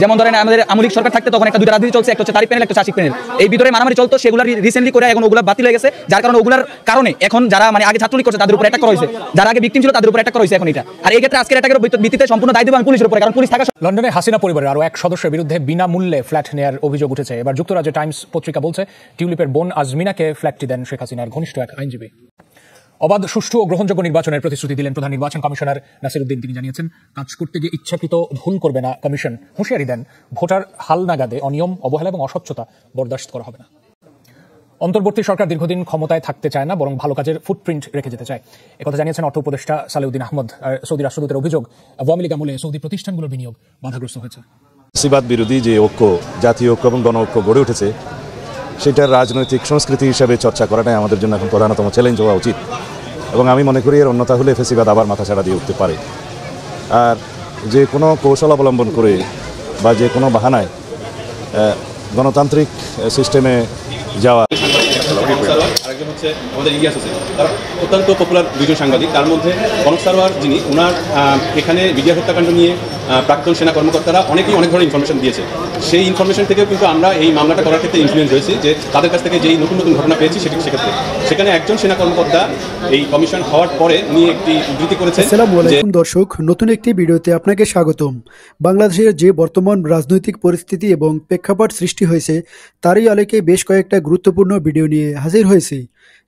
যেমন ধরেন আমাদের আমলিক সরকার থাকতে তখন একটা দুইটা রাজনীতি চলছে, একটা হচ্ছে তারিক প্যানেল, একটা চাষিক প্যানেল, এই ভিতরে মারামারি চলতো, সেগুলো রিসেন্টলি করে এখন ওগুলো বাতিল হয়ে গেছে, যার কারণে ওগুলার কারণে এখন যারা মানে আগে ছাত্রলীগ করছে তাদের উপর অ্যাটাক করা হয়েছে, যারা আগে ভিকটিম ছিল তাদের উপর অ্যাটাক করা হয়েছে এখন এটা। আর এই ক্ষেত্রে আজকের অ্যাটাকের ভিত্তিতে সম্পূর্ণ দায়িত্ব আমি পুলিশের উপরে, কারণ পুলিশ থাকা। লন্ডনে হাসিনা পরিবারের আরও এক সদস্যের বিরুদ্ধে বিনামূল্যে ফ্ল্যাট নেওয়ার অভিযোগ উঠেছে। এবার যুক্তরাজ্য টাইমস পত্রিকা বলছে টিউলিপের বোন আজমিনাকে ফ্ল্যাটটি দেন শেখ হাসিনার ঘনিষ্ঠ এক আইনজীবী। অবাধ, সুষ্ঠু ও গ্রহণযোগ্য নির্বাচনের প্রতিশ্রুতি দিলেন প্রধান নির্বাচন কমিশনার নাসির উদ্দিন। তিনি জানিয়েছেন কাজ করতে গিয়ে ইচ্ছাকৃত ভুল করবে না কমিশন। হুঁশিয়ারি দেন ভোটার হালনাগাদে অনিয়ম, অবহেলা এবং অস্বচ্ছতা বরদাস্ত করা হবে না। অন্তর্বর্তী সরকার দীর্ঘদিন ক্ষমতায় থাকতে চায় না, বরং ভালো কাজের ফুটপ্রিন্ট রেখে যেতে চায়, একথা জানিয়েছেন অর্থ উপদেষ্টা সালেউদ্দিন আহমদ। আর সৌদি রাষ্ট্রদূতের অভিযোগ, আওয়ামী লীগ আমলে সৌদি প্রতিষ্ঠানগুলোর বিনিয়োগ বাধাগ্রস্ত হয়েছে। ফ্যাসিবাদ বিরোধী যে ঐক্য, জাতীয় ঐক্য এবং গণ ঐক্য গড়ে উঠেছে, সেটার রাজনৈতিক সংস্কৃতি হিসাবে চর্চা করাটাই আমাদের জন্য এখন প্রধানতম চ্যালেঞ্জ হওয়া উচিত। এবং আমি মনে করি এর অন্যথা হলে ফ্যাসিবাদ আবার মাথাছাড়া দিয়ে উঠতে পারে। আর যে কোনো কৌশল অবলম্বন করে বা যে কোনো বাহানায় গণতান্ত্রিক সিস্টেমে যাওয়া। আরেকজন হচ্ছে আমাদের ইলিয়াস হোসেন, তারা অত্যন্ত পপুলার দুজন সাংবাদিক। তার মধ্যে কনক সারোয়ার, যিনি ওনার এখানে বিডিআর হত্যাকাণ্ড নিয়ে প্রাক্তন সেনা কর্মকর্তারা অনেকেই অনেক ধরনের ইনফরমেশন দিয়েছে। সেই ইনফরমেশন থেকেও কিন্তু আমরা এই মামলাটা করার ক্ষেত্রে ইনফ্লুয়েন্স হয়েছি, যে তাদের কাছ থেকে যেই নতুন নতুন ঘটনা পেয়েছি সেক্ষেত্রে সেখানে একজন সেনা কর্মকর্তা এই কমিশন হওয়ার পরে উনি একটি উদ্ধৃতি করেছেন। আসসালামু আলাইকুম দর্শক, নতুন একটি ভিডিওতে আপনাকে স্বাগতম। বাংলাদেশের যে বর্তমান রাজনৈতিক পরিস্থিতি এবং প্রেক্ষাপট সৃষ্টি হয়েছে তারই আলোকে বেশ কয়েকটা গুরুত্বপূর্ণ ভিডিও নিয়ে হাজির হয়েছে,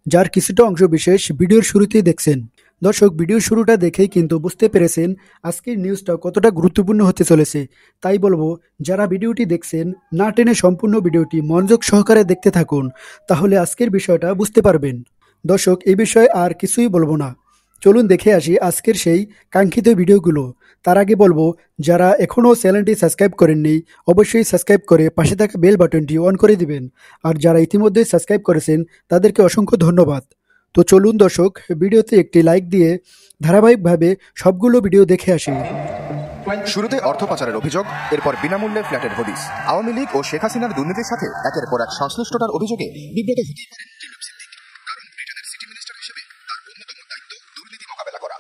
যার কিছুটা অংশ বিশেষ ভিডিওর শুরুতেই দেখছেন। দর্শক, ভিডিওর শুরুটা দেখেই কিন্তু বুঝতে পেরেছেন আজকের নিউজটা কতটা গুরুত্বপূর্ণ হতে চলেছে। তাই বলবো, যারা ভিডিওটি দেখছেন না টেনে সম্পূর্ণ ভিডিওটি মনোযোগ সহকারে দেখতে থাকুন, তাহলে আজকের বিষয়টা বুঝতে পারবেন। দর্শক, এই বিষয়ে আর কিছুই বলবো না, চলুন দেখে আসি আজকের সেই কাঙ্ক্ষিত ভিডিওগুলো। তার আগে বলবো, যারা এখনও চ্যানেলটি সাবস্ক্রাইব করেননি অবশ্যই সাবস্ক্রাইব করে পাশে থাকা বেল বাটনটি অন করে দিবেন। আর যারা ইতিমধ্যে সাবস্ক্রাইব করেছেন তাদেরকে অসংখ্য ধন্যবাদ। তো চলুন দর্শক, ভিডিওতে একটি লাইক দিয়ে ধারাবাহিকভাবে সবগুলো ভিডিও দেখে আসি। শুরুতে অর্থ পাচারের অভিযোগ, এরপর বিনামূল্যে ফ্ল্যাটের হদিস। আওয়ামী লীগ ও শেখ হাসিনার দুর্নীতির সাথে একের পর এক সংশ্লিষ্টতার অভিযোগে বিব্রত হতে পারেন টিউলিপ সিদ্দিক। কারণ ব্রিটেনের সিটি মিনিস্টার হিসেবে তার অন্যতম দায়িত্ব দুর্নীতি মোকাবেলা করা।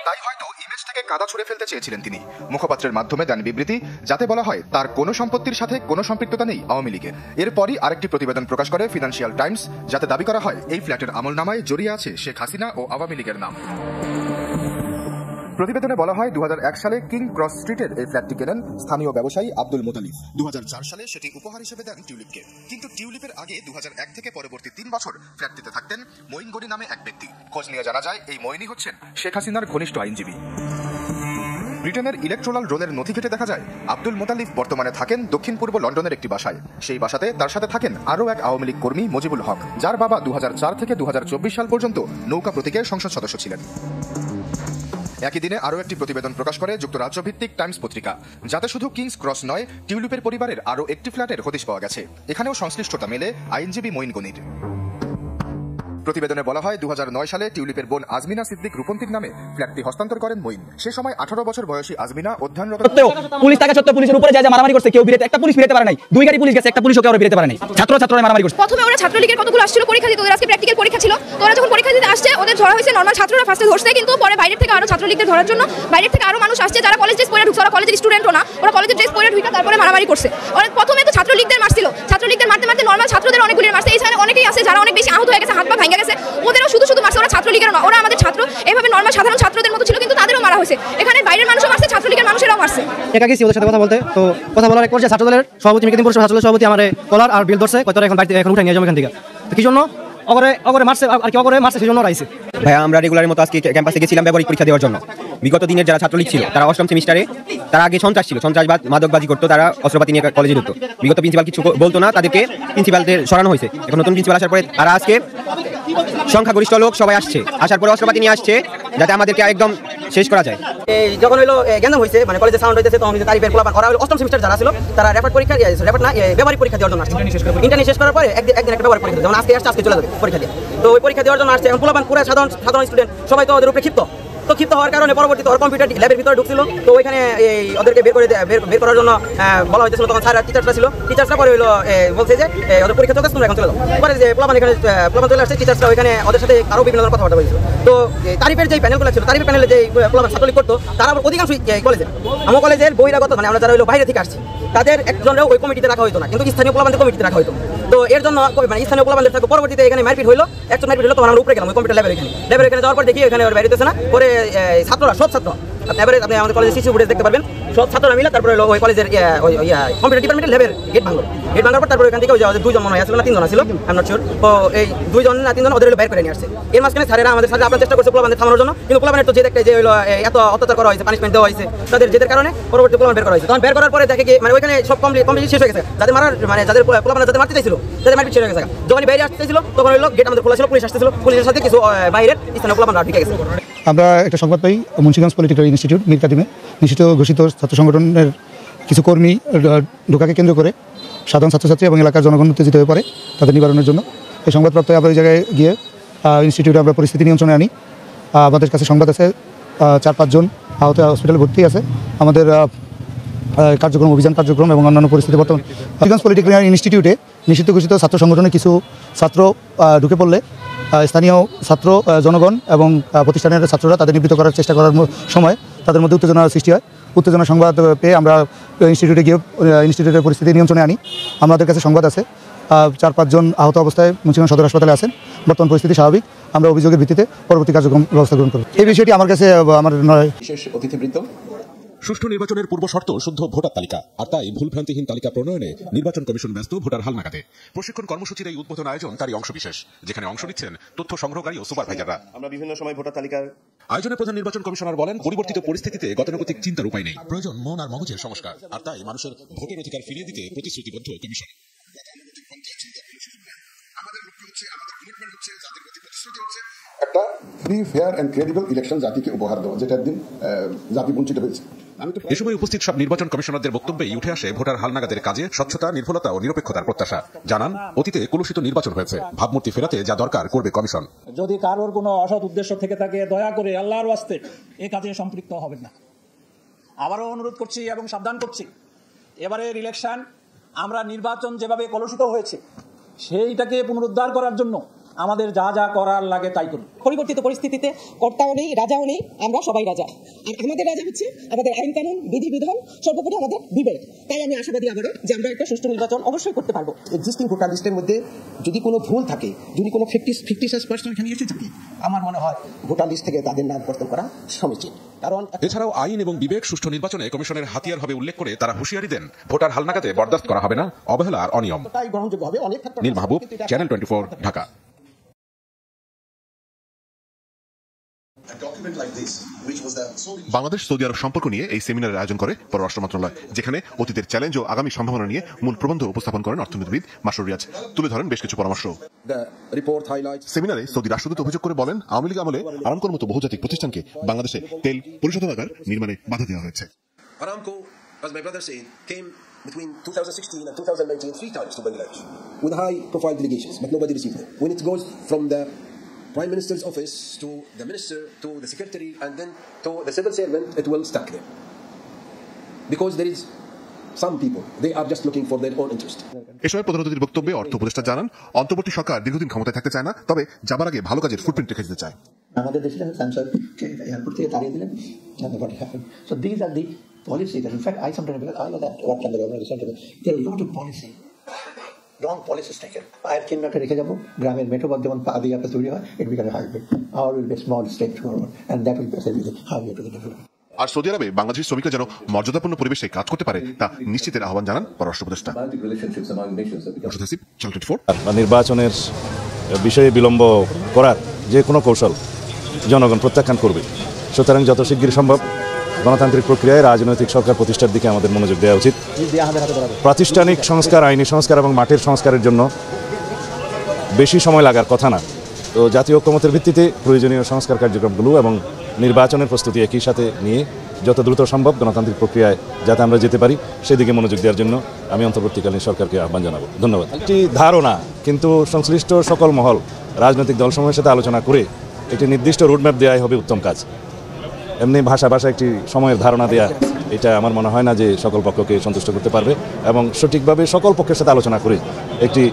তাই হয়তো ইমেজ থেকে কাদা ছুঁড়ে ফেলতে চেয়েছিলেন তিনি। মুখপাত্রের মাধ্যমে দেন বিবৃতি, যাতে বলা হয় তার কোনো সম্পত্তির সাথে কোনো সম্পৃক্ততা নেই আওয়ামী লীগের। এরপরই আরেকটি প্রতিবেদন প্রকাশ করে ফিনান্সিয়াল টাইমস, যাতে দাবি করা হয় এই ফ্ল্যাটের আমলনামায় জড়িয়ে আছে শেখ হাসিনা ও আওয়ামী লীগের নাম। প্রতিবেদনে বলা হয় 2001 সালে কিং ক্রস স্ট্রিটের এই ফ্ল্যাটটি কেনেন স্থানীয় ব্যবসায়ী আব্দুল মোতালিব। 2004 সালে সেটি উপহার হিসেবে দেন টিউলিপকে। কিন্তু টিউলিপের আগে 2001 থেকে পরবর্তী 3 বছর ফ্ল্যাটটিতে থাকতেন মঈন গনি নামে এক ব্যক্তি। খোঁজ নিয়ে জানা যায় এই মঈনই হচ্ছেন শেখ হাসিনার ঘনিষ্ঠ আইনজীবী। ব্রিটেনের ইলেকট্রাল রোলের নথি ঘেটে দেখা যায় আব্দুল মোতালিব বর্তমানে থাকেন দক্ষিণ পূর্ব লন্ডনের একটি বাসায়। সেই বাসাতে তার সাথে থাকেন আরও এক আওয়ামী লীগ কর্মী মজিবুল হক, যার বাবা 2004 থেকে 2024 সাল পর্যন্ত নৌকা প্রতীকের সংসদ সদস্য ছিলেন। একই দিনে আরও একটি প্রতিবেদন প্রকাশ করে যুক্তরাজ্য ভিত্তিক টাইমস পত্রিকা, যাতে শুধু কিংস ক্রস নয়, টিউলিপের পরিবারের আরও একটি ফ্ল্যাটের হদিশ পাওয়া গেছে। এখানেও সংশ্লিষ্টতা মেলে আইনজীবী মঈন গনির। প্রতিবেদনে বলা হয় 2009 সালে টিউলিপের বোন আজমিনা সিদ্দিক রূপন্তীর নামে ফ্ল্যাটটি হস্তান্তর করেন মঈন। সে সময় 18 বছর বয়সী আজমিনা অধ্যয়নরত। পুলিশ থাকা সত্ত্বেও পুলিশের উপরে যা মারামারি করছে, কেউ বিরেতে, একটা পুলিশ বিরেতে পারে নাই, 2 গাড়ি পুলিশ গেছে, একটা পুলিশও কেউ বিরেতে পারে নাই। ছাত্ররা মারামারি করছে। প্রথমে ওরা ছাত্রলীগের কতগুলো আসছিল পরীক্ষা দিতে, ওদের আজকে প্র্যাকটিক্যাল পরীক্ষা ছিল। তো ওরা যখন পরীক্ষা দিতে আসছে ওদের ধরা হয়েছে নরমাল ছাত্ররা ফার্স্টে ধরছে, কিন্তু পরে বাইরের থেকে আরো ছাত্রলীগদের ধরার জন্য বাইরের থেকে আরো মানুষ আসছে যারা কলেজ ড্রেস পরে ঢুকছে। ওরা কলেজের স্টুডেন্টও না, ওরা কলেজের ড্রেস পরে ঢুকে তারপরে মারামারি করছে। ওরা প্রথমে তো ছাত্রলীগদের মারছিল, ছাত্রলীগদের মারতে মারতে নরমাল ছাত্রদের অনেকগুলি মারছে। এখানে অনেকেই আছে যারা অনেক বেশি আহত হয়ে গেছে, হাত পা ভেঙে গেছে। ওদেরও শুধু মারছে, ওরা ছাত্রলীগের না, ওরা আমাদের ছাত্র। এইভাবে নরমাল সাধারণ ছাত্রদের মতো ছিল, কিন্তু তাদেরও মারা হয়েছে। এখানে বাইরের মানুষও মারছে, ছাত্রলীগের মানুষেরাও মারছে। একা গেছি ওদের সাথে কথা বলতে, তো কথা বলার এক পর্যায়ে ছাত্রদলের সভাপতি মেকিদিন পরিষদ ছাত্রদলের সভাপতি আমার কলার আর বিল ধরছে, কত এখন বাড়িতে এখন উঠে নিয়ে যাবো এখান থেকে। তো কি জন্য অগরে মারছে আর কি, অগরে মারছে সেই জন্য রাইছে। ভাই আমরা রেগুলারের মতো আজকে ক্যাম্পাসে গেছিলাম ব্যবহারিক পরীক্ষা দেওয়ার জন্য। বিগত দিনের যারা ছাত্রলীগ ছিল তারা 8ম সেমিস্টারে, তারা আগে সন্ত্রাস ছিল, সন্ত্রাসবাদ মাদকবাজি করতো, তারা অস্ত্রপাতি নিয়ে কলেজে ঢুকতো। বিগত প্রিন্সিপাল কিছু বলতো না, তাদেরকে প্রিন্সিপালদের সরানো হয়েছে। এখন নতুন প্রিন্সিপাল আসার পরে তারা আজকে সংখ্যাগরিষ্ঠ লোক সবাই আসছে, আসার পরে অস্ত্রপাতি নিয়ে আসছে যাতে আমাদেরকে একদম শেষ করা যায়। যখন হলো জ্ঞান হয়েছে, মানে কলেজে সাউন্ড হইতেছে, তখন তারিফের পোলাপান ওরা হলো 8ম সেমিস্টার যারা ছিল তারা রেফার পরীক্ষা ব্যবহারিক পরীক্ষা দেওয়ার জন্য আসছে। ইন্টারনি শেষ করার পরে একদিন একটা ব্যবহারিক পরীক্ষা, যেমন আজকে আসছে আজকে চলে যাবে পরীক্ষা দিয়ে। তো ওই পরীক্ষা দেওয়ার জন্য আসছে। এখন পোলাপান পুরো সাধারণ স্টুডেন্ট সবাই তো ওদের উপরে ক্ষিপ্ত, তো ক্ষিপ্ত হওয়ার কারণে পরবর্তীতে ওর কম্পিউটার ল্যাবের ভিতরে ঢুকছিল, তো ওইখানে এই ওদেরকে বের করার জন্য বলা হয়েছিল। তখন স্যার টিচার্সরা ছিল, টিচার্সরা পরে হলো বলছে যে ওদের পরীক্ষা চলছে, তোমরা এখন চলে যাও। পরে যে প্লাবন এখানে চলে আসছে, টিচার্সরা ওইখানে ওদের সাথে আরও বিভিন্ন ধরনের কথাবার্তা বলেছিল। তো তারিফের যে প্যানেলগুলো ছিল, তারিফের প্যানেলে যে প্লাবন ছাত্রলীগ করতো, তারা অধিকাংশ কলেজে আমার কলেজের বহিরাগত, মানে আমরা যারা হলো বাইরে থেকে আসছি, তাদের একজনেও ওই কমিটিতে রাখা হতো না, কিন্তু স্থানীয় প্লাবনদের কমিটিতে রাখা হতো। তো এর জন্য মানে স্থানীয় প্লাবনদের থাকবে। পরবর্তীতে এখানে মারপিট হলো, একজন মারপিট হলো, তখন আমরা উপরে গেলাম ওই কম্পিউটার ল্যাবের এখানে যাওয়ার পর দেখি এখানে ওর বাইরেতেছে না। পরে ছাত্ররা, সব ছাত্র, আপনি আমাদের কলেজের সিসি ফুটেজ দেখতে পারবেন, সব ছাত্ররা মিলে তারপরে ওই কলেজের কম্পিউটার ডিপার্টমেন্টের ল্যাবের গেট ভাঙার পর তারপরে এখান থেকে ওই যে দুইজন মনে হয় আসছিল না, তিনজন ছিল, আই এম নট শিওর। তো এই দুইজন না তিনজন ওদের বের করে নিয়ে আসছে। এর মাঝখানে স্যারেরা আমাদের সাথে আপনার চেষ্টা করছে প্লাবনদের থামানোর জন্য, কিন্তু প্লাবনের তো যে দেখতে যে হলো এত অত্যাচার করা হয়েছে, পানিশমেন্ট দেওয়া হয়েছে তাদের জেদের কারণে, পরবর্তী প্লাবন বের করা হয়েছে। তখন বের করার পরে দেখে কি মানে ওইখানে সব কমপ্লিট শেষ হয়ে গেছে, যাদের মারার মানে যাদের প্লাবন যাদের মারতে চাইছিল তাদের মারপিট শেষ হয়ে গেছে। যখন বাইরে আসতেছিল তখন হলো গেট আমাদের খোলা ছিল, পুলিশ আসতেছিল, পুলিশের সাথে কিছু বাইরের স্থানীয় প্লাবনরা ঢুকে গেছে। আমরা একটা সংবাদ পাই মুন্সিগঞ্জ পলিটিক্যাল ইনস্টিটিউট মীর কাদিমে নিষিদ্ধ ঘোষিত ছাত্র সংগঠনের কিছু কর্মী ঢোকাকে কেন্দ্র করে সাধারণ ছাত্রছাত্রী এবং এলাকার জনগণ উত্তেজিত হয়ে পড়ে তাদের নিবারণের জন্য। এই সংবাদপ্রাপ্ত আমরা এই জায়গায় গিয়ে ইনস্টিটিউটে আমরা পরিস্থিতি নিয়ন্ত্রণে আনি। আমাদের কাছে সংবাদ আছে 4-5 জন আহত হসপিটালে ভর্তি আছে। আমাদের কার্যক্রম, অভিযান কার্যক্রম এবং অন্যান্য পরিস্থিতি বর্তমান মুন্সিগঞ্জ পলিটিক্যাল ইনস্টিটিউটে নিষিদ্ধ ঘোষিত ছাত্র সংগঠনে কিছু ছাত্র ঢুকে পড়লে স্থানীয় ছাত্র জনগণ এবং প্রতিষ্ঠানের ছাত্ররা তাদের নিবৃত্ত করার চেষ্টা করার সময় তাদের মধ্যে উত্তেজনার সৃষ্টি হয়। উত্তেজনা সংবাদ পেয়ে আমরা ইনস্টিটিউটে গিয়ে ইনস্টিটিউটের পরিস্থিতি নিয়ন্ত্রণে আনি। আমাদের কাছে সংবাদ আছে 4-5 জন আহত অবস্থায় মুন্সিগঞ্জ সদর হাসপাতালে আছেন। বর্তমান পরিস্থিতি স্বাভাবিক। আমরা অভিযোগের ভিত্তিতে পরবর্তী কার্যক্রম ব্যবস্থা গ্রহণ করব। এই বিষয়টি আমার কাছে আমার বিশেষ অতিথিবৃন্দ, সুষ্ঠু নির্বাচনের পূর্ব শর্ত শুদ্ধ ভোটার তালিকা, আর তাই ভুলভ্রান্তিহীন তালিকা প্রণয়নে নির্বাচন কমিশন ব্যস্ত ভোটার হালনাগাদে। প্রশিক্ষণ কর্মসূচির এই উদ্বোধন আয়োজন তারই অংশবিশেষ, যেখানে অংশ নিচ্ছেন তথ্য সংগ্রহকারী ও সুপারভাইজাররা। আমরা বিভিন্ন সময় ভোটার তালিকার আয়োজনে প্রধান নির্বাচন কমিশনার বলেন, পরিবর্তিত পরিস্থিতিতে গতানুগতিক চিন্তার উপায় নেই, প্রয়োজন মন আর মগজের সংস্কার, আর তাই মানুষের ভোটের অধিকার ফিরিয়ে দিতে প্রতিশ্রুতিবদ্ধ কমিশন। একটা free, fair and credible election জাতিকে উপহার দেওয়া, যেটা একদিন জাতি বঞ্চিত হয়েছে। এ সময় উপস্থিত সব নির্বাচন কমিশনারদের বক্তব্যেই উঠে আসে ভোটার হালনাগাদের কাজে স্বচ্ছতা, নির্ভুলতা ও নিরপেক্ষতার প্রত্যাশা। জানান, অতীতে কলুষিত নির্বাচন হয়েছে, ভাবমূর্তি ফেরাতে যা দরকার করবে কমিশন। যদি কারোর কোনো অসৎ উদ্দেশ্য থেকে থাকে, দয়া করে আল্লাহর ওয়াস্তে এই কাজে সম্পৃক্ত হবেন না। আবারও অনুরোধ করছি এবং সাবধান করছি, এবারের ইলেকশন আমরা নির্বাচন যেভাবে কলুষিত হয়েছে সেইটাকে পুনরুদ্ধার করার জন্য আমাদের যা যা করার লাগে তাই করি। পরিবর্তিত পরিস্থিতিতে কর্তাও নেই, রাজাও নেই, আমরা সবাই রাজা। আর আমাদের রাজা হচ্ছে আমাদের আইন কানুন, বিধিবিধান, সর্বোপরি আমাদের বিবেক। তাই আমি আশাবাদী আবারও যে আমরা একটা সুষ্ঠু নির্বাচন অবশ্যই করতে পারবো। এক্সিস্টিং ভোটার লিস্টের মধ্যে যদি কোনো ভুল থাকে, যদি কোনো ফিকটিশিয়াস পার্সন এখানে এসে থাকে, আমার মনে হয় ভোটার লিস্ট থেকে তাদের নাম পরিবর্তন করা সমীচীন। কারণ এছাড়াও আইন এবং বিবেক সুষ্ঠু নির্বাচনে কমিশনের হাতিয়ার হবে উল্লেখ করে তারা হুঁশিয়ারি দেন, ভোটার হালনাগাদে বরদাস্ত করা হবে না অবহেলা আর অনিয়ম। তাই গ্রহণযোগ্য হবে অনেক। নীল মাহবুব, চ্যানেল 24, ঢাকা। বাংলাদেশ সৌদি আরব সম্পর্ক নিয়ে এই সেমিনারের আয়োজন করে পররাষ্ট্র মন্ত্রণালয়, যেখানে অতীতের চ্যালেঞ্জ ও আগামী সম্ভাবনা নিয়ে মূল প্রবন্ধ উপস্থাপন করেন অর্থনীতিবিদ মাসুর রিয়াজ। তুলে ধরেন বেশ কিছু পরামর্শ। সেমিনারে সৌদি রাষ্ট্রদূত অভিযোগ করে বলেন, আওয়ামী লীগ আমলে আরামকোর মতো বহুজাতিক প্রতিষ্ঠানকে বাংলাদেশে তেল পরিশোধনাগার নির্মাণে বাধা দেওয়া হয়েছে। Aramco, as my brother said, came between 2016 and 2019 3 times to Bangladesh with high-profile delegations, but nobody received them. When it goes from the Prime Minister's office to the Minister to the Secretary and then to the civil servant, it will stuck there. Because there is some people, they are just looking for their own interest. এ সময় প্রধান অতিথির বক্তব্যে অর্থ উপদেষ্টা জানান, অন্তর্বর্তী সরকার দীর্ঘদিন ক্ষমতায় থাকতে চায় না, তবে যাবার আগে ভালো কাজের ফুটপ্রিন্ট রেখে দিতে চায়। আমাদের দেশে স্যামসাংকে এয়ারপোর্ট থেকে তাড়িয়ে দিলেন। So these are the policies that in fact I sometimes because I know that what can the government is sometimes there are a lot of policy. Wrong policies taken. পায়ের চিহ্নটা রেখে যাবো, গ্রামের মেঠোপথ যেমন পা দিয়ে আপনার তৈরি হয়, it becomes a highway. Our will be a small step forward and that will be a highway to the development. আর সৌদি আরবে বাংলাদেশি শ্রমিকরা যেন মর্যাদাপূর্ণ পরিবেশে কাজ করতে পারে তা নিশ্চিতের আহ্বান জানান পররাষ্ট্র উপদেষ্টা। নির্বাচনের বিষয়ে বিলম্ব করার যে কোনো কৌশল জনগণ প্রত্যাখ্যান করবে। সুতরাং যত শিগগির সম্ভব গণতান্ত্রিক প্রক্রিয়ায় রাজনৈতিক সরকার প্রতিষ্ঠার দিকে আমাদের মনোযোগ দেওয়া উচিত। প্রাতিষ্ঠানিক সংস্কার, আইনি সংস্কার এবং মাঠের সংস্কারের জন্য বেশি সময় লাগার কথা না। তো জাতীয় ঐক্যমতের ভিত্তিতে প্রয়োজনীয় সংস্কার কার্যক্রমগুলো এবং নির্বাচনের প্রস্তুতি একই সাথে নিয়ে যত দ্রুত সম্ভব গণতান্ত্রিক প্রক্রিয়ায় যাতে আমরা যেতে পারি সেদিকে মনোযোগ দেওয়ার জন্য আমি অন্তর্বর্তীকালীন সরকারকে আহ্বান জানাবো। ধন্যবাদ। একটি ধারণা, কিন্তু সংশ্লিষ্ট সকল মহল রাজনৈতিক দলসমূহের সাথে আলোচনা করে একটি নির্দিষ্ট রোডম্যাপ দেওয়াই হবে উত্তম কাজ। এমনি ভাষা একটি সময়ের ধারণা দেয়া, এটা আমার মনে হয় না যে সকল পক্ষকে সন্তুষ্ট করতে পারবে, এবং সঠিকভাবে সকল পক্ষের সাথে আলোচনা করে একটি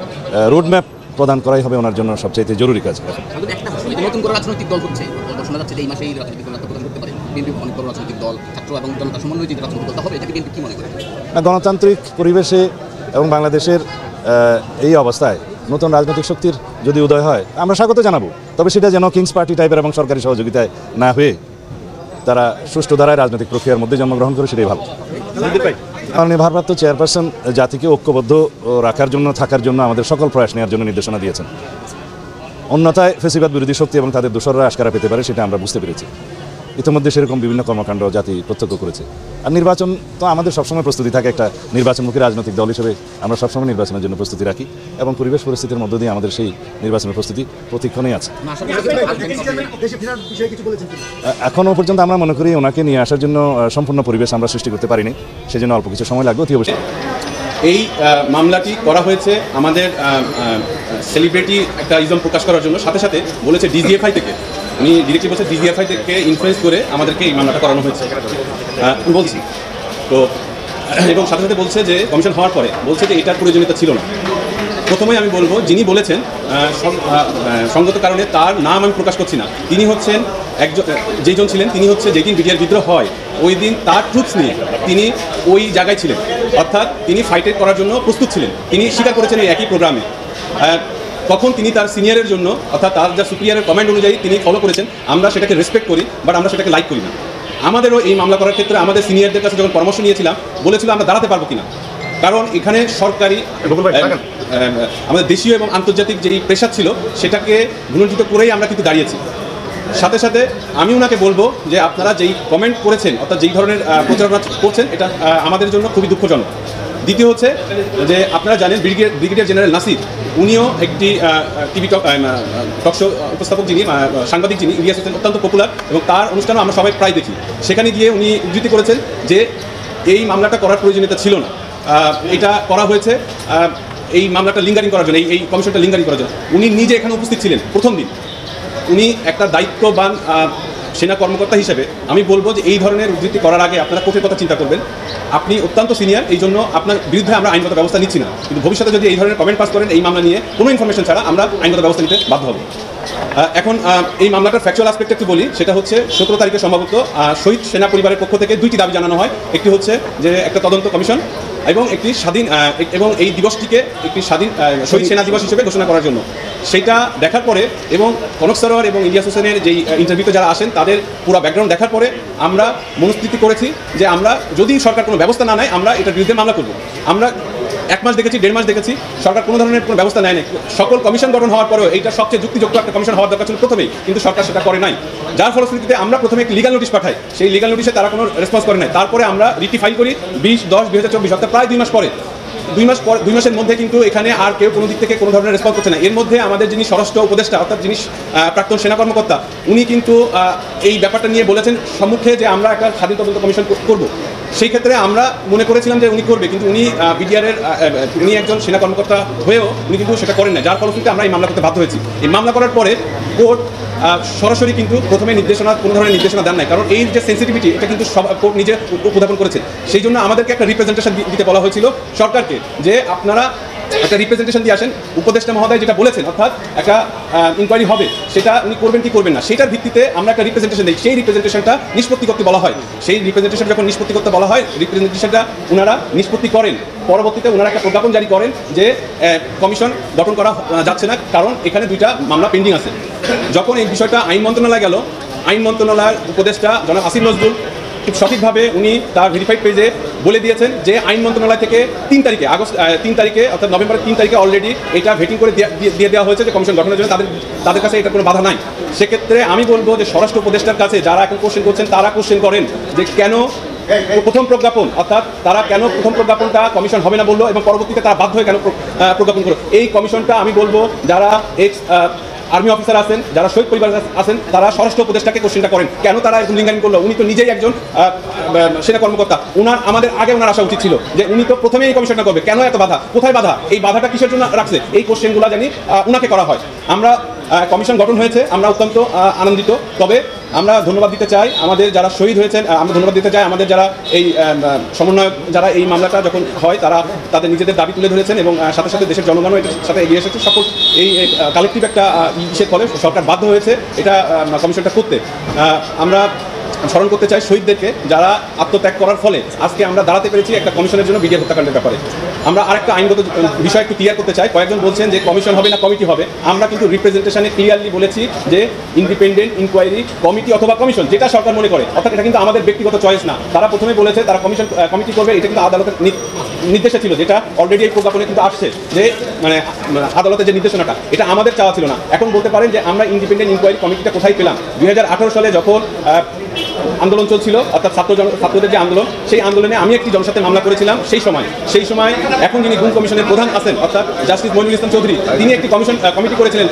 রোডম্যাপ প্রদান করাই হবে ওনার জন্য সবচাইতে জরুরি কাজ। নতুন করে রাজনৈতিক দল হচ্ছে, শোনা যাচ্ছে যে এই মাসেই রাজনৈতিক দল প্রদান করতে পারে, বিএনপি অনেক বড় রাজনৈতিক দল, ছাত্র এবং জনতা সমন্বয় যদি রাজনৈতিক দলটা হবে, এটাকে বিএনপি কি মনে করে? না, গণতান্ত্রিক পরিবেশে এবং বাংলাদেশের এই অবস্থায় নতুন রাজনৈতিক শক্তির যদি উদয় হয় আমরা স্বাগত জানাবো, তবে সেটা যেন কিংস পার্টি টাইপের এবং সরকারি সহযোগিতায় না হয়ে তারা সুষ্ঠু ধারায় রাজনৈতিক প্রক্রিয়ার মধ্যে জন্মগ্রহণ করে, সেটাই ভালো। মাননীয় ভারপ্রাপ্ত চেয়ারপারসন জাতিকে ঐক্যবদ্ধ রাখার জন্য, থাকার জন্য আমাদের সকল প্রয়াস নেওয়ার জন্য নির্দেশনা দিয়েছেন। অন্যথায় ফেসিবাদ বিরোধী শক্তি এবং তাদের দোসররা আশকারা পেতে পারে, সেটা আমরা বুঝতে পেরেছি। ইতিমধ্যে সেরকম বিভিন্ন কর্মকাণ্ড জাতি প্রত্যক্ষ করেছে। আর নির্বাচন তো আমাদের সবসময় প্রস্তুতি থাকে, একটা নির্বাচনমুখী রাজনৈতিক দল হিসেবে আমরা সবসময় নির্বাচনের জন্য প্রস্তুতি রাখি, এবং পরিবেশ পরিস্থিতির মধ্য দিয়ে আমাদের সেই নির্বাচনের প্রস্তুতি প্রতিক্ষণেই আছে। এখনও পর্যন্ত আমরা মনে করি ওনাকে নিয়ে আসার জন্য সম্পূর্ণ পরিবেশ আমরা সৃষ্টি করতে পারিনি, সেজন্য অল্প কিছু সময় লাগবে। অতি অবশ্যই এই মামলাটি করা হয়েছে আমাদের সেলিব্রিটি একটা ইজম প্রকাশ করার জন্য, সাথে সাথে বলেছে ডিজিএফআই থেকে, উনি ডিরেক্টলি বলছে ডিজিএফআই থেকে ইনফ্লুয়েন্স করে আমাদেরকে এই মামলাটা করানো হয়েছে বলছি তো, এবং সাথে সাথে বলছে যে কমিশন হওয়ার পরে বলছে যে এটার প্রয়োজনীয়তা ছিল না। প্রথমেই আমি বলবো, যিনি বলেছেন সঙ্গত কারণে তার নাম আমি প্রকাশ করছি না, তিনি হচ্ছেন যেজন ছিলেন, তিনি হচ্ছে যেদিন বিডিআর বিদ্রোহ হয় ওই দিন তার ট্রুপস নিয়ে তিনি ওই জায়গায় ছিলেন, অর্থাৎ তিনি ফাইটে করার জন্য প্রস্তুত ছিলেন। তিনি স্বীকার করেছেন এই একই প্রোগ্রামে। তখন তিনি তার সিনিয়রের জন্য, অর্থাৎ তার যা সুপিরিয়রের কমান্ড অনুযায়ী তিনি ফলো করেছেন। আমরা সেটাকে রেসপেক্ট করি, বাট আমরা সেটাকে লাইক করি না। আমাদেরও এই মামলা করার ক্ষেত্রে আমাদের সিনিয়রদের কাছে যখন পরামর্শ নিয়েছিলাম, বলেছিল আমরা দাঁড়াতে পারবো কিনা, কারণ এখানে সরকারি আমাদের দেশীয় এবং আন্তর্জাতিক যেই প্রেশার ছিল সেটাকে গুণান্বিত করেই আমরা কিন্তু দাঁড়িয়েছি। সাথে সাথে আমি ওনাকে বলবো যে আপনারা যেই কমেন্ট করেছেন, অর্থাৎ যেই ধরনের প্রচারণা করছেন, এটা আমাদের জন্য খুবই দুঃখজনক। দ্বিতীয় হচ্ছে যে আপনারা জানেন ব্রিগেডিয়ার জেনারেল নাসির, উনিও একটি টিভি টকশো উপস্থাপক, যিনি সাংবাদিক, যিনি ইলিয়াস হোসেন, অত্যন্ত পপুলার, এবং তার অনুষ্ঠানও আমরা সবাই প্রায় দেখি। সেখানে গিয়ে উনি উদ্ধৃতি করেছেন যে এই মামলাটা করার প্রয়োজনীয়তা ছিল না, এটা করা হয়েছে এই মামলাটা লিঙ্গারিং করার জন্য, এই কমিশনটা লিঙ্গারিং করার জন্য। উনি নিজে এখানে উপস্থিত ছিলেন প্রথম দিন। উনি একটা দায়িত্ববান সেনা কর্মকর্তা হিসেবে আমি বলবো যে এই ধরনের উদ্ধৃতি করার আগে আপনারা কোর্টের কথা চিন্তা করবেন। আপনি অত্যন্ত সিনিয়র, এই জন্য আপনার বিরুদ্ধে আমরা আইনগত ব্যবস্থা নিচ্ছি না, কিন্তু ভবিষ্যতে যদি এই ধরনের কমেন্ট পাস করেন এই মামলা নিয়ে কোনো ইনফরমেশন ছাড়া, আমরা আইনগত ব্যবস্থা নিতে বাধ্য হব। এখন এই মামলাটার ফ্যাকচুয়াল আসপেক্ট একটু বলি। সেটা হচ্ছে 17 তারিখে সম্ভবত শহীদ সেনা পরিবারের পক্ষ থেকে 2টি দাবি জানানো হয়। একটি হচ্ছে যে একটা তদন্ত কমিশন, এবং একটি স্বাধীন, এবং এই দিবসটিকে একটি স্বাধীন শহীদ সেনা দিবস হিসেবে ঘোষণা করার জন্য। সেটা দেখার পরে এবং কনক সরোয়ার এবং ইলিয়াস হোসেনের যেই ইন্টারভিউতে যারা আসেন তাদের পুরো ব্যাকগ্রাউন্ড দেখার পরে আমরা মনস্থিতি করেছি যে আমরা যদি সরকার কোনো ব্যবস্থা না নেয় আমরা এটার বিরুদ্ধে মামলা করব। আমরা 1 মাস দেখেছি, 1.5 মাস দেখেছি, সরকার কোনো ধরনের কোনো ব্যবস্থা নেয় নাই। সকল কমিশন গঠন হওয়ার পরেও এইটা সবচেয়ে যুক্তিযুক্ত একটা কমিশন হওয়ার দরকার ছিল প্রথমেই, কিন্তু সরকার সেটা করে নাই। যার ফলশ্রুতিতে আমরা প্রথমে একটি লিগাল নোটিশ পাঠাই, সেই লিগাল নোটিশে তারা কোনো রেসপন্স করে নাই। তারপরে আমরা রিটি ফাইল করি 20/10/2024, অর্থাৎ প্রায় 2 মাস পরে। 2 মাসের মধ্যে কিন্তু এখানে আর কেউ কোনো দিক থেকে কোনো ধরনের রেসপন্স করছে না। এর মধ্যে আমাদের যিনি স্বরাষ্ট্র উপদেষ্টা, অর্থাৎ যিনি প্রাক্তন সেনা কর্মকর্তা, উনি কিন্তু এই ব্যাপারটা নিয়ে বলেছেন সম্মুখে যে আমরা একটা স্বাধীন তদন্ত কমিশন করব। সেই ক্ষেত্রে আমরা মনে করেছিলাম যে উনি করবে, কিন্তু উনি বিডিআরের উনি একজন সেনা কর্মকর্তা হয়েও উনি কিন্তু সেটা করেন না। যার ফলশ্রুতিতে আমরা এই মামলা করতে বাধ্য হয়েছি। এই মামলা করার পরে কোর্ট সরাসরি কিন্তু প্রথমে কোনো ধরনের নির্দেশনা দেন নাই, কারণ এই যে সেন্সিটিভিটি এটা কিন্তু কোর্ট নিজে উপস্থাপন করেছে। সেই জন্য আমাদেরকে একটা রিপ্রেজেন্টেশন দিতে বলা হয়েছিল সরকারকে, যে আপনারা একটা রিপ্রেজেন্টেশন দিয়ে আসেন। উপদেষ্টা মহোদয় যেটা বলেছেন, অর্থাৎ একটা ইনকোয়ারি হবে, সেটা উনি করবেন কি করবেন না, সেটার ভিত্তিতে আমরা একটা রিপ্রেজেন্টেশন দিই। সেই রিপ্রেজেন্টেশনটা নিষ্পত্তি করতে বলা হয়। সেই রিপ্রেজেন্টেশন যখন নিষ্পত্তি করতে বলা হয়, রিপ্রেজেন্টেশনটা ওনারা নিষ্পত্তি করেন। পরবর্তীতে ওনারা একটা প্রজ্ঞাপন জারি করেন যে কমিশন গঠন করা যাচ্ছে না, কারণ এখানে 2টা মামলা পেন্ডিং আছে। যখন এই বিষয়টা আইন মন্ত্রণালয়ে গেল, আইন মন্ত্রণালয়ের উপদেষ্টা জনাব আসিফ নজরুল খুব সঠিকভাবে উনি তার ভেরিফাইড পেজে বলে দিয়েছেন যে আইন মন্ত্রণালয় থেকে 3 তারিখে অর্থাৎ নভেম্বরের 3 তারিখে অলরেডি এটা ভেটিং করে দিয়ে দেওয়া হয়েছে যে কমিশন গঠনের জন্য তাদের কাছে এটা কোনো বাধা নাই। সেক্ষেত্রে আমি বলবো যে স্বরাষ্ট্র উপদেষ্টার কাছে যারা এখন কোশ্চেন করছেন তারা কোশ্চেন করেন যে কেন প্রথম প্রজ্ঞাপন, অর্থাৎ তারা কেন প্রথম প্রজ্ঞাপনটা কমিশন হবে না বললো, এবং পরবর্তীতে তারা বাধ্য হয়ে কেন প্রজ্ঞাপন করলো। এই কমিশনটা আমি বলবো যারা আর্মি অফিসার আছেন, যারা শহীদ পরিবার আছেন, তারা স্বরাষ্ট্র উপদেষ্টাকে কোশ্চেনটা করেন কেন তারা এরকম লিঙ্গারিং করলো। উনি তো নিজেই একজন সেনা কর্মকর্তা, আমাদের আগে ওনার আসা উচিত ছিল যে উনি তো প্রথমেই এই কমিশনটা করবে। কেন এত বাধা, কোথায় বাধা, এই বাধাটা কিসের জন্য রাখছে, এই কোশ্চেনগুলো জানি ওনাকে করা হয়। আমরা কমিশন গঠন হয়েছে, আমরা অত্যন্ত আনন্দিত। তবে আমরা ধন্যবাদ দিতে চাই আমাদের যারা শহীদ হয়েছেন, আমরা ধন্যবাদ দিতে চাই আমাদের যারা এই সমন্বয়ক, যারা এই মামলাটা যখন হয় তারা তাদের নিজেদের দাবি তুলে ধরেছেন এবং সাথে সাথে দেশের জনগণও এটার সাথে এগিয়ে এসেছে। সকল এই কালেকটিভ একটা ইসের ফলে সরকার বাধ্য হয়েছে এটা কমিশনটা করতে। আমরা স্মরণ করতে চাই শহীদদেরকে, যারা আত্মত্যাগ করার ফলে আজকে আমরা দাঁড়াতে পেরেছি একটা কমিশনের জন্য বিডিআর হত্যাকাণ্ডের ব্যাপারে। আমরা আরেকটা আইনগত বিষয় একটু ক্লিয়ার করতে চাই। কয়েকজন বলছেন যে কমিশন হবে না কমিটি হবে। আমরা কিন্তু রিপ্রেজেন্টেশনে ক্লিয়ারলি বলেছি যে ইন্ডিপেন্ডেন্ট ইনকোয়ারি কমিটি অথবা কমিশন, যেটা সরকার মনে করে, অর্থাৎ এটা কিন্তু আমাদের ব্যক্তিগত চয়েস না। তারা প্রথমে বলেছে তারা কমিটি করবে, এটা কিন্তু আদালতের নির্দেশে ছিল, যেটা অলরেডি এই প্রজ্ঞাপনে কিন্তু আসছে যে মানে আদালতের যে নির্দেশনাটা, এটা আমাদের চাওয়া ছিল না। এখন বলতে পারেন যে আমরা ইন্ডিপেন্ডেন্ট ইনকোয়ারি কমিটিটা কোথায় পেলাম? 2018 সালে যখন আন্দোলন চলছিল, অর্থাৎ ছাত্রদের যে আন্দোলন, সেই আন্দোলনে আমি একটি জনস্বার্থে মামলা করেছিলাম। সেই সময় এখন যিনি গুম কমিশনের প্রধান আছেন, অর্থাৎ জাস্টিস মইনুল ইসলাম চৌধুরী, তিনি একটি কমিটি করেছিলেন,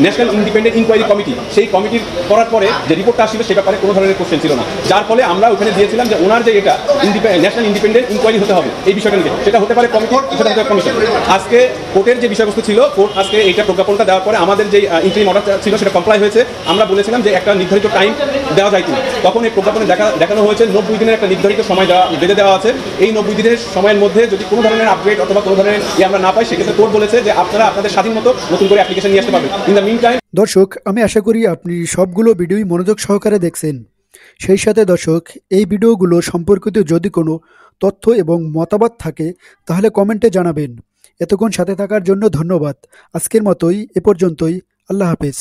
ন্যাশনাল ইন্ডিপেন্ডেন্ট ইনকোয়ারি কমিটি। সেই কমিটির করার পরে যে রিপোর্টটা আসছিল সে ব্যাপারে কোনো ধরনের কোশ্চেন ছিল না, যার ফলে আমরা ওখানে দিয়েছিলাম যে ওনার যে এটা ন্যাশনাল ইন্ডিপেন্ডেন্ট ইনকোয়ারি হতে হবে এই বিষয়টা নিয়ে, সেটা হতে পারে কমিটি, সেটা হতে পারে কমিশন। আজকে কোর্টের যে বিষয়বস্তু ছিল, কোর্ট আজকে এইটা প্রজ্ঞাপনটা দেওয়ার পরে আমাদের যে ইন্টারিম অর্ডার ছিল সেটা কমপ্লাই হয়েছে। আমরা বলেছিলাম যে একটা নির্ধারিত টাইম দেওয়া যায় কিনা, তখন এই প্রজ্ঞাপনে দেখানো হয়েছে 90 দিনের একটা নির্ধারিত সময় বেঁধে দেওয়া আছে। এই 90 দিনের সময়ের মধ্যে যদি কোনো ধরনের আপডেট অথবা কোনো ধরনের আমরা না পাই, সেক্ষেত্রে কোর্ট বলেছে যে আপনারা আপনাদের স্বাধীন মতো নতুন করে অ্যাপ্লিকেশন নিয়ে আসতে পারবেন। In the meantime. দর্শক, আমি আশা করি আপনি সবগুলো ভিডিওই মনোযোগ সহকারে দেখছেন। সেই সাথে দর্শক, এই ভিডিওগুলো সম্পর্কিত যদি কোনো তথ্য এবং মতামত থাকে তাহলে কমেন্টে জানাবেন। এতক্ষণ সাথে থাকার জন্য ধন্যবাদ। আজকের মতোই এ পর্যন্তই। আল্লাহ হাফেজ।